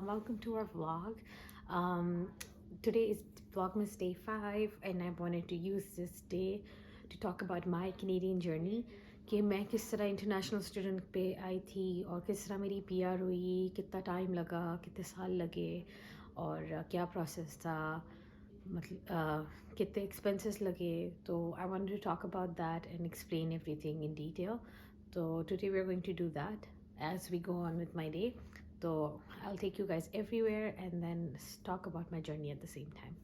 Welcome to our vlog. Um, Today is Vlogmas Day 5 and I wanted to use this day to talk about my Canadian journey कि मैं किस तरह international student पे आई थी और किस तरह मेरी पीआर हुई, कितना टाइम लगा, कितने साल लगे और क्या प्रोसेस था, मतलब कितने एक्सपेंसेस लगे. तो I wanted to talk about that and explain everything in detail. So today we're going to do that as we go on with my day. So I'll take you guys everywhere and then talk about my journey at the same time.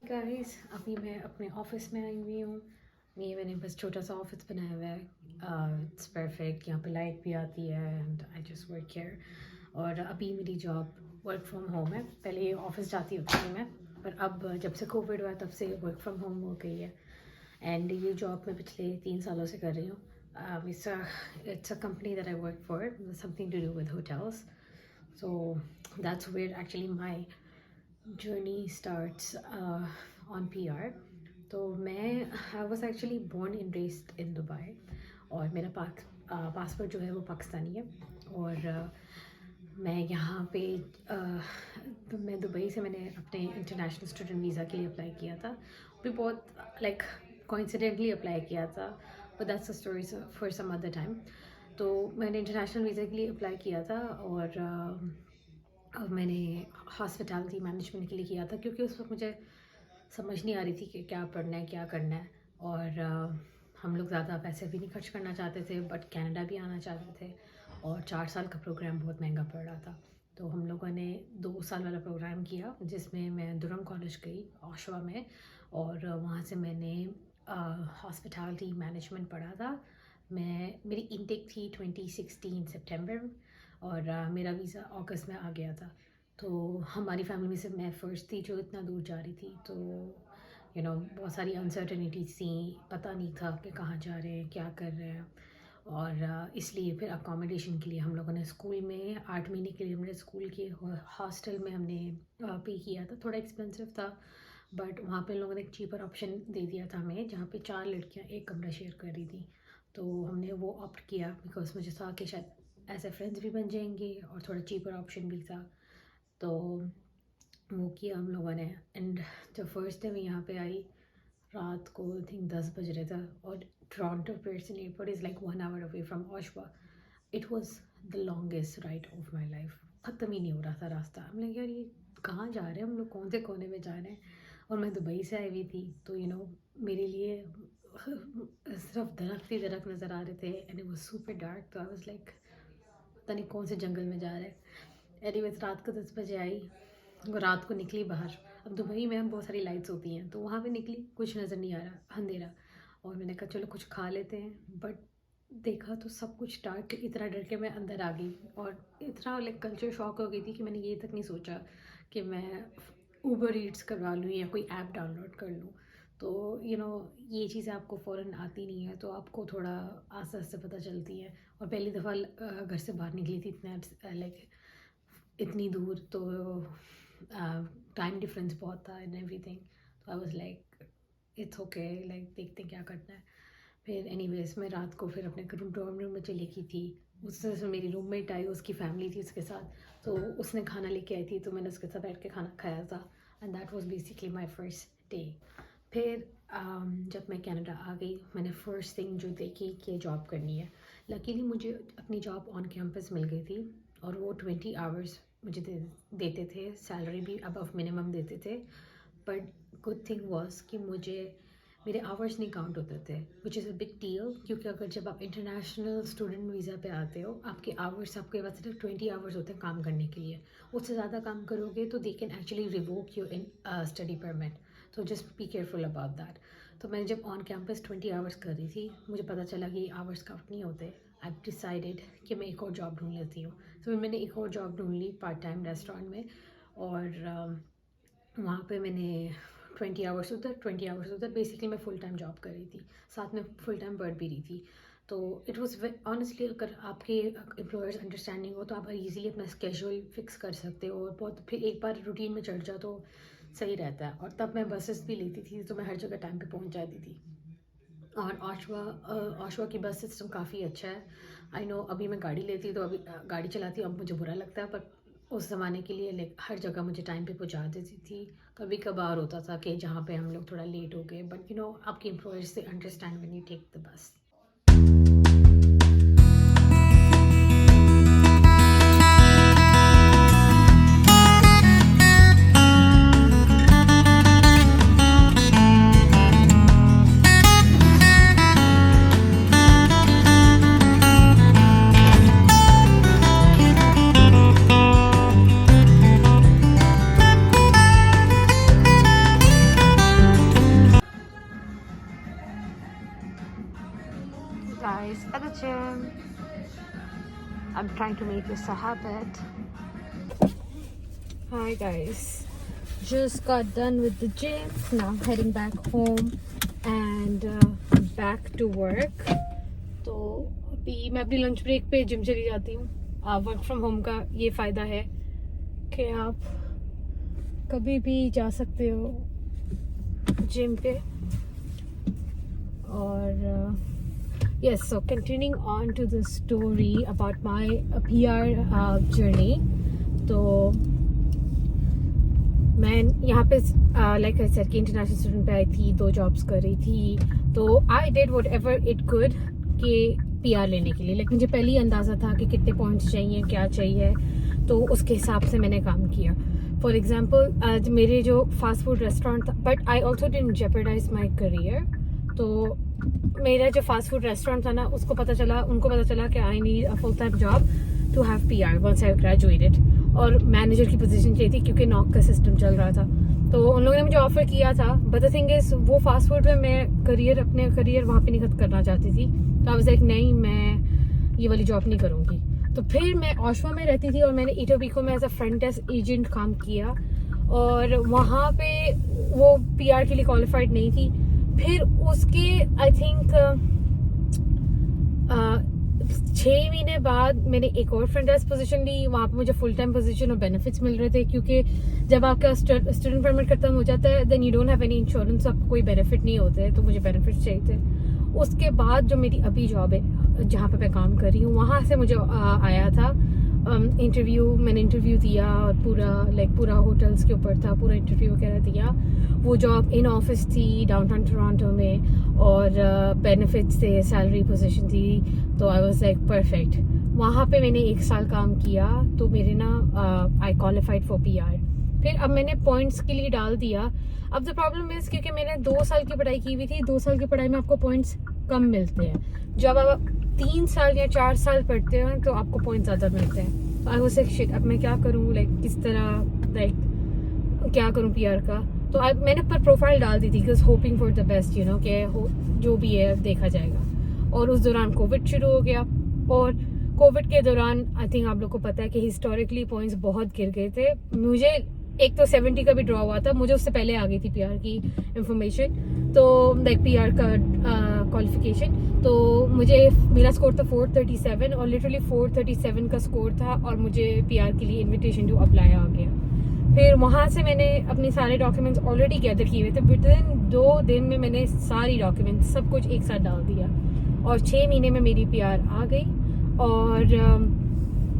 Guys, अभी मैं अपने office में आई हुई हूँ. ये मैंने बस छोटा सा ऑफिस बनाया हुआ है. It's perfect. यहाँ पे लाइट भी आती है and I just work here. और अभी मेरी जॉब वर्क फ्रॉम होम है. पहले ये ऑफिस जाती होती थी मैं, पर अब जब से कोविड हुआ तब से वर्क फ्रॉम होम हो गई है. एंड ये जॉब मैं पिछले 3 सालों से कर रही हूँ. It's a company that I work for, something to do with hotels. So that's where actually my journey starts on PR. तो मैं I was actually born and raised in Dubai और मेरा पासपोर्ट जो है वो पाकिस्तानी है. और मैं यहाँ पे तो मैं दुबई से मैंने अपने इंटरनेशनल स्टूडेंट वीज़ा के लिए अप्लाई किया था. भी बहुत लाइक कोइंसिडेंटली अप्लाई किया था, but that's a story for some other time. तो मैंने इंटरनेशनल वीज़ा के लिए अप्लाई किया था और मैंने हॉस्पिटैलिटी मैनेजमेंट के लिए किया था क्योंकि उस वक्त मुझे समझ नहीं आ रही थी कि क्या पढ़ना है क्या करना है. और हम लोग ज़्यादा पैसे भी नहीं खर्च करना चाहते थे बट कनाडा भी आना चाहते थे. और 4 साल का प्रोग्राम बहुत महंगा पड़ रहा था. तो हम लोगों ने 2 साल वाला प्रोग्राम किया जिसमें मैं दुरम कॉलेज गई ओशवा में. और वहाँ से मैंने हॉस्पिटैलिटी मैनेजमेंट पढ़ा था. मेरी इनटेक थी 2016 सितंबर और मेरा वीज़ा अगस्त में आ गया था. तो हमारी फैमिली में से मैं फ़र्स्ट थी जो इतना दूर जा रही थी. तो बहुत सारी अनसर्टेनिटीज थी. पता नहीं था कि कहाँ जा रहे हैं क्या कर रहे हैं. और इसलिए फिर अकोमोडेशन के लिए हम लोगों ने स्कूल में 8 महीने के लिए हमने स्कूल के हॉस्टल में हमने पे किया था. थोड़ा एक्सपेंसिव था बट वहाँ पे लोगों ने एक चीपर ऑप्शन दे दिया था हमें जहाँ पे 4 लड़कियाँ एक कमरा शेयर कर रही थी. तो हमने वो ऑप्ट किया बिकॉज मुझे था कि शायद ऐसे फ्रेंड्स भी बन जाएंगे और थोड़ा चीपर ऑप्शन भी था. तो वो किया हम लोगों ने. एंड जब फर्स्ट डे मैं यहाँ पे आई रात को आई थिंक 10 बज रहे थे. और Toronto Pearson airport is like 1 hour away from Oshawa. It was the longest ride of my life. ख़त्म ही नहीं हो रहा था रास्ता. हम लोग यार ये कहाँ जा रहे हैं, हम लोग कौन से कोने में जा रहे हैं. और मैं दुबई से आई हुई थी तो मेरे लिए सिर्फ दरख्त ही दरख्त नज़र आ रहे थे and it was super dark. तो आई वाज लाइक पता नहीं कौन से जंगल में जा रहे हैं. एनीवेज रात को 10 बजे आई. वो रात को निकली बाहर. अब दुबई में हम बहुत सारी लाइट्स होती हैं तो वहाँ पे निकली, कुछ नज़र नहीं आ रहा, अंधेरा. और मैंने कहा चलो कुछ खा लेते हैं. बट देखा तो सब कुछ डार्क. इतना डर के मैं अंदर आ गई और इतना लाइक कल्चर शॉक हो गई थी कि मैंने ये तक नहीं सोचा कि मैं ऊबर ईट्स करवा लूँ या कोई ऐप डाउनलोड कर लूँ. तो ये चीज़ें आपको फ़ौरन आती नहीं है तो आपको थोड़ा आस्ते आस्ते पता चलती है. और पहली दफ़ा घर से बाहर निकली थी इतना लाइक इतनी दूर. तो टाइम डिफरेंस बहुत था एंड एवरीथिंग. तो I was like it's okay, like देखते हैं क्या करना है. फिर एनीवेज मैं रात को फिर अपने डॉर्म रूम में चली गई थी. उससे से मेरी रूममेट आई, उसकी फैमिली थी उसके साथ. तो उसने खाना लेके आई थी तो मैंने उसके साथ बैठ के खाना खाया था. And that was basically my first day. फिर जब मैं कनाडा आ गई मैंने फ़र्स्ट थिंग जो देखी कि जॉब करनी है. लकीली मुझे अपनी जॉब ऑन कैंपस मिल गई थी और वो 20 आवर्स मुझे देते थे. सैलरी भी अबव मिनिमम देते थे. बट गुड थिंग वॉज कि मुझे मेरे आवर्स नहीं काउंट होते थे which is a big deal. क्योंकि अगर जब आप इंटरनेशनल स्टूडेंट वीज़ा पे आते हो आपके आवर्स आपके पास सिर्फ 20 आवर्स होते हैं काम करने के लिए. उससे ज़्यादा काम करोगे तो they can actually revoke your in study permit. तो just be careful about that. तो मैं जब ऑन कैंपस 20 आवर्स कर रही थी मुझे पता चला कि आवर्स काउंट नहीं होते. आई डिसाइडेड कि मैं एक और जॉब ढूंढ लेती हूँ. तो मैंने एक और जॉब ढूंढ ली पार्ट टाइम रेस्टोरेंट में. और वहाँ पे मैंने 20 आवर्स उधर 20 आवर्स उधर. बेसिकली मैं फुल टाइम जॉब कर रही थी, साथ में फुल टाइम पढ़ भी रही थी. तो इट वाज ऑनेस्टली, अगर आपके एम्प्लॉयर्स अंडरस्टैंडिंग हो तो आप इजीली अपना स्केड्यूल फिक्स कर सकते हो, और बहुत फिर एक बार रूटीन में चढ़ जाओ तो सही रहता है। और तब मैं बसेस भी लेती थी, तो मैं हर जगह टाइम पे पहुंच जाती थी। और ऑशवा की बस सिस्टम काफ़ी अच्छा है। आई नो अभी मैं गाड़ी लेती तो अभी गाड़ी चलाती हूँ, अब मुझे बुरा लगता है, पर उस ज़माने के लिए लाइक हर जगह मुझे टाइम पे पहुँचा देती थी। कभी कभार होता था कि जहाँ पे हम लोग थोड़ा लेट हो गए, बट आपके एम्प्लॉयर्स से understand when you take the bus. Guys, at the gym. I'm trying to make this a habit. Hi guys, just got done with the gym. Now heading back home and back to work. तो अभी मैं अपनी lunch break पे gym चली जाती हूँ। Work from home का ये फ़ायदा है कि आप कभी भी जा सकते हो जिम पे। और yes, so continuing on to the story about my PR journey. तो मैं यहाँ पे लाइक आई सेड कि इंटरनेशनल स्टूडेंट पे आई थी, 2 जॉब्स कर रही थी, तो I did what ever it could कि PR लेने के लिए। लाइक मुझे पहले ही अंदाज़ा था कि कितने पॉइंट्स चाहिए, क्या चाहिए, तो उसके हिसाब से मैंने काम किया। फॉर एग्जाम्पल मेरे जो फास्ट फूड रेस्टोरेंट था, but I also didn't jeopardise my career. तो मेरा जो फास्ट फूड रेस्टोरेंट था ना, उनको पता चला कि I need a full time job to have PR once I graduated, और मैनेजर की पोजीशन चाहिए थी क्योंकि नॉक का सिस्टम चल रहा था। तो उन लोगों ने मुझे ऑफर किया था, बट द थिंग इज वो फास्ट फूड में मैं अपने करियर वहाँ पे नहीं खत्म करना चाहती थी। तो आई वाज लाइक नहीं, मैं ये वाली जॉब नहीं करूँगी। तो फिर मैं ऑशवा में रहती थी और मैंने ईटोबिको में as a front desk agent काम किया, और वहाँ पे वो PR के लिए क्वालिफाइड नहीं थी। फिर उसके आई थिंक 6 महीने बाद मैंने एक और फ्रंट डेस्क पोजीशन ली। वहाँ पे मुझे फुल टाइम पोजीशन और बेनिफिट्स मिल रहे थे, क्योंकि जब आपका स्टूडेंट परमिट खत्म हो जाता है then you don't have any insurance, आपको कोई बेनिफिट नहीं होते, तो मुझे बेनिफिट्स चाहिए थे। उसके बाद जो मेरी अभी जॉब है जहाँ पे मैं काम कर रही हूँ, वहाँ से मुझे आया था इंटरव्यू। मैंने इंटरव्यू दिया और पूरा होटल्स के ऊपर था, पूरा इंटरव्यू वगैरह दिया। वो जॉब इन ऑफिस थी डाउनटाउन टोरंटो में, और बेनिफिट्स थे, सैलरी पोजीशन थी। तो आई वाज लाइक परफेक्ट। वहाँ पे मैंने 1 साल काम किया, तो मेरे ना आई क्वालिफाइड फॉर PR। फिर अब मैंने पॉइंट्स के लिए डाल दिया। अब द प्रॉब्लम इज क्योंकि मैंने 2 साल की पढ़ाई की हुई थी, 2 साल की पढ़ाई में आपको पॉइंट्स कम मिलते हैं। जब आप 3 साल या 4 साल पढ़ते हैं तो आपको पॉइंट ज़्यादा मिलते हैं। तो आई वाज लाइक शिट, अब मैं क्या करूँ, लाइक किस तरह, लाइक क्या करूँ PR का। तो मैंने पर प्रोफाइल डाल दी थी because hoping for the best, कि जो भी है देखा जाएगा। और उस दौरान कोविड शुरू हो गया, और कोविड के दौरान आई थिंक आप लोग को पता है कि हिस्टोरिकली पॉइंट्स बहुत गिर गए थे। मुझे एक तो 70 का भी ड्रॉ हुआ था, मुझे उससे पहले आ गई थी PR की इंफॉर्मेशन, तो लाइक PR का क्वालिफिकेशन। तो मेरा स्कोर था 437, और लिटरली 437 का स्कोर था, और मुझे PR के लिए इन्विटेशन टू अप्लाई आ गया। फिर वहाँ से मैंने अपने सारे डॉक्यूमेंट्स ऑलरेडी गैदर किए हुए थे। विद इन 2 दिन में मैंने सारी डॉक्यूमेंट्स सब कुछ एक साथ डाल दिया, और 6 महीने में मेरी PR आ गई। और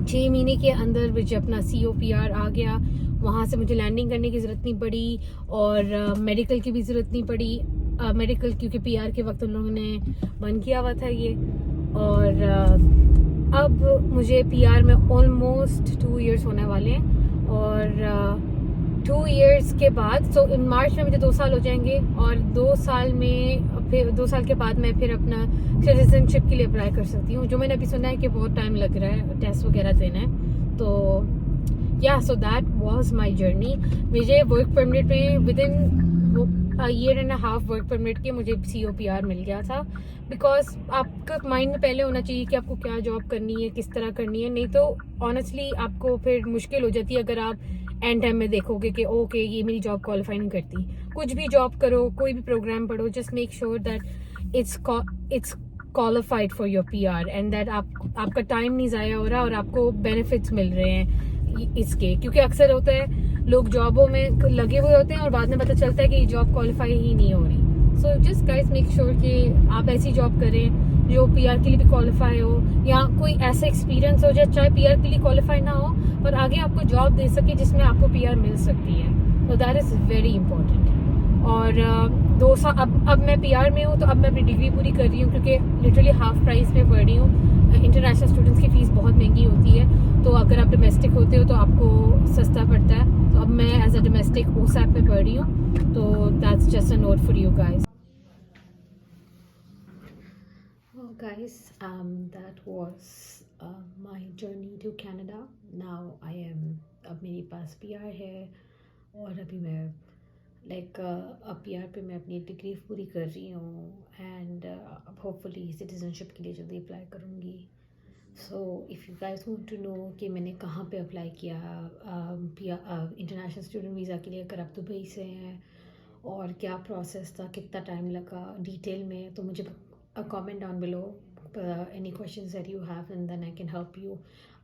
6 महीने के अंदर मुझे अपना COPR आ गया। वहाँ से मुझे लैंडिंग करने की ज़रूरत नहीं पड़ी, और मेडिकल की भी ज़रूरत नहीं पड़ी। मेडिकल क्योंकि PR के वक्त उन लोगों ने बंद किया हुआ था ये। और अब मुझे PR में ऑलमोस्ट 2 इयर्स होने वाले हैं, और 2 इयर्स के बाद, सो इन मार्च में मुझे 2 साल हो जाएंगे, और 2 साल में फिर 2 साल के बाद मैं फिर अपना सिटीजनशिप के लिए अप्लाई कर सकती हूँ, जो मैंने अभी सुना है कि बहुत टाइम लग रहा है, टेस्ट वगैरह देना है। तो या so that was my journey. मुझे वर्क परमिट में with in year and half work permit के मुझे COPR मिल गया था। बिकॉज आपका माइंड में पहले होना चाहिए कि आपको क्या जॉब करनी है, किस तरह करनी है, नहीं तो ऑनेस्टली आपको फिर मुश्किल हो जाती है अगर आप एंड टाइम में देखोगे कि ओके ये मेरी जॉब क्वालिफाई नहीं करती। कुछ भी जॉब करो, कोई भी प्रोग्राम पढ़ो, just make sure that it's qualified for your PR and that आपका टाइम नहीं ज़ाया हो रहा और आपको बेनिफिट्स मिल रहे हैं इसके, क्योंकि अक्सर होता है लोग जॉबों में लगे हुए होते हैं और बाद में पता चलता है कि ये जॉब क्वालिफाई ही नहीं हो रही। So just guys make sure कि आप ऐसी जॉब करें जो PR के लिए भी क्वालिफाई हो या कोई ऐसा एक्सपीरियंस हो जाए चाहे PR के लिए क्वालिफाई ना हो पर आगे आपको जॉब दे सके जिसमें आपको PR मिल सकती है। तो दैट इज़ वेरी इंपॉर्टेंट। और 2 साल अब मैं PR में हूँ तो अब मैं अपनी डिग्री पूरी कर रही हूँ क्योंकि लिटरली हाफ प्राइस में पढ़ रही हूँ। इंटरनेशनल स्टूडेंट्स की फ़ीस बहुत महंगी होती है, तो अगर आप डोमेस्टिक होते हो तो आपको सस्ता पड़ता है। तो अब मैं एज अ डोमेस्टिक OSAP में पढ़ रही हूँ, तो that's just a note for you guys. Guys, that was my journey to Canada. Now I am, अब मेरे पास PR है और अभी मैं अब PR पे मैं अपनी डिग्री पूरी कर रही हूँ एंड अब होपफुली सिटीजनशिप के लिए जल्दी अप्लाई करूँगी। So if you guys want to know कि मैंने कहाँ पे अप्लाई किया इंटरनेशनल स्टूडेंट वीज़ा के लिए अगर आप दुबई से हैं और क्या प्रोसेस था, कितना टाइम लगा डिटेल में, तो मुझे comment down below any questions that you have and then I can help you.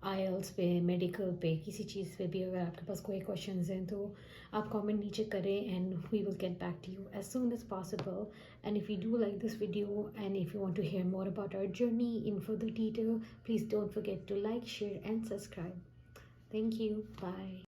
IELTS पे, मेडिकल पे, किसी चीज़ पे भी अगर आपके पास कोई क्वेश्चंस हैं तो आप कमेंट नीचे करें and we will get back to you as soon as possible. And if you do like this video and if you want to hear more about our journey in further detail, please don't forget to like, share and subscribe. Thank you. Bye.